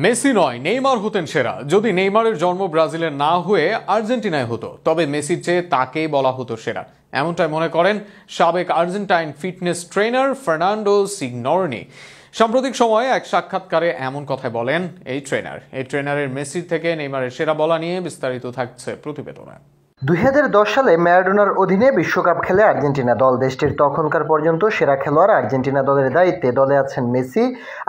Messi নয়, Neymar হতেন সেরা। যদি নেইমারের জন্ম ব্রাজিলে না হয়ে আর্জেন্টিনায় হতো, তবে মেসির চেয়ে তাকেই বলা হতো সেরা। এমনটাই মনে করেন সাবেক আর্জেন্টাইন ফিটনেস ট্রেনার ফার্নান্ডো সিগনোরনি। সাম্প্রতিক সময়ে এক সাক্ষাৎকারে এমন কথা বলেন এই ট্রেনারের মেসির থেকে নেইমারের সেরা বলা নিয়ে বিস্তারিত থাকছে প্রতিবেদনে। 2010 সালে ম্যারাডোনার অধীনে বিশ্বকাপ খেলে আর্জেন্টিনা দল। দেশটির তখনকার পর্যন্ত সেরা খেলোয়াড় আর্জেন্টিনা দলের দায়িত্বে। দলে আছেন মেসি,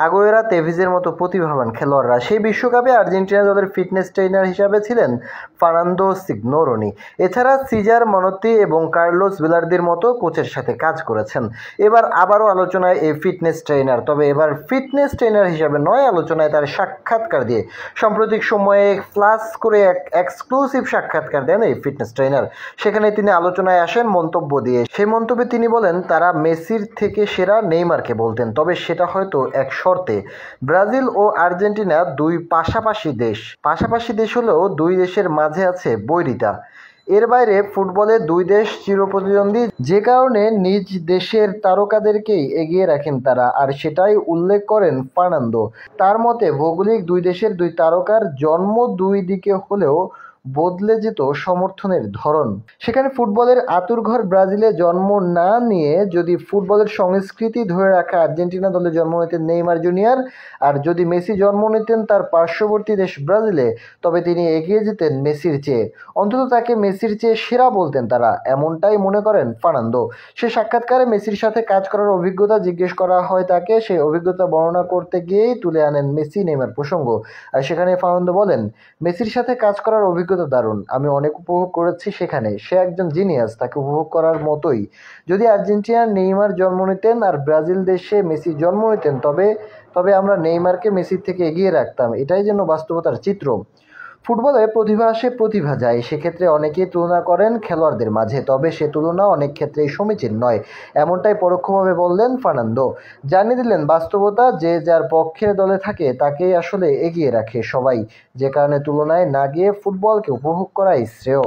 আগুয়েরো, তেভিজের মতো প্রতিভাবান খেলোয়াড়রা। সেই বিশ্বকাপে আর্জেন্টিনা দলের ফিটনেস ট্রেনার হিসাবে ছিলেন ফার্নান্দো সিগনোরনি। এছাড়া সিজার মনোত্তি এবং কার্লোস ভেলার্দির মতো কোচের সাথে কাজ করেছেন। এবার আবারও আলোচনায় এই ফিটনেস ট্রেনার, তবে এবার ফিটনেস ট্রেনার হিসাবে নয়, আলোচনায় তার সাক্ষাৎকার দিয়ে। সাম্প্রতিক সময়ে ফ্লাশ করে এক এক্সক্লুসিভ সাক্ষাৎকার দেন এই ফিটনেস ট্রেনার। সেখানে তিনি আলোচনায় আসেন মন্তব্য দিয়ে। সেই মন্তব্যে তিনি বলেন, তারা মেসির থেকে সেরা নেইমারকে বলতেন, তবে সেটা হয়তো এক শর্তে। ব্রাজিল ও আর্জেন্টিনা দুই পাশাপাশি দেশ হলেও দুই দেশের মাঝে আছে বৈরিতা। এর বাইরে ফুটবলে দুই দেশ চিরপ্রতিদ্বন্দ্বী, যে কারণে নিজ দেশের তারকাদেরকেই এগিয়ে রাখেন তারা, আর সেটাই উল্লেখ করেন ফার্নান্দো। তার মতে ভৌগোলিক দুই দেশের দুই তারকার জন্ম দুই দিকে হলেও বদলে যেত সমর্থনের ধরন। সেখানে ফুটবলের আঁতুড়ঘর ব্রাজিলে জন্ম না নিয়ে যদি ফুটবলের সংস্কৃতি ধরে রাখা আর্জেন্টিনা দলে জন্ম নিতেন নেইমার জুনিয়র, আর যদি মেসি জন্ম নিতেন তার পার্শ্ববর্তী দেশ ব্রাজিলে, তবে তিনি এগিয়ে যেতেন মেসির চেয়ে। অন্তত তাকে মেসির চেয়ে সেরা বলতেন তারা, এমনটাই মনে করেন ফার্নান্দো। সে সাক্ষাৎকারে মেসির সাথে কাজ করার অভিজ্ঞতা জিজ্ঞেস করা হয় তাকে। সেই অভিজ্ঞতা বর্ণনা করতে গিয়েই তুলে আনেন মেসি নেইমার প্রসঙ্গ। আর সেখানে ফার্নান্দো বলেন, মেসির সাথে কাজ করার অভিজ্ঞতা দারুণ, আমি অনেক উপভোগ করেছি সেখানে। সে একজন জিনিয়াস, তাকে উপভোগ করার মতোই। যদি আর্জেন্টিনার নেইমার জন্ম নিতেন আর ব্রাজিল দেশে মেসি জন্ম নিতেন, তবে আমরা নেইমারকে মেসির থেকে এগিয়ে রাখতাম। এটাই যেন বাস্তবতার চিত্র। ফুটবলে প্রতিভা আসে, প্রতিভা যায়। সেক্ষেত্রে অনেকেই তুলনা করেন খেলোয়াড়দের মাঝে, তবে সে তুলনা অনেক ক্ষেত্রেই সমীচীন নয়, এমনটাই পরোক্ষভাবে বললেন ফার্নান্দো। জানিয়ে দিলেন বাস্তবতা, যে যার পক্ষের দলে থাকে তাকেই আসলে এগিয়ে রাখে সবাই, যে কারণে তুলনায় না গিয়ে ফুটবলকে উপভোগ করাই শ্রেয়।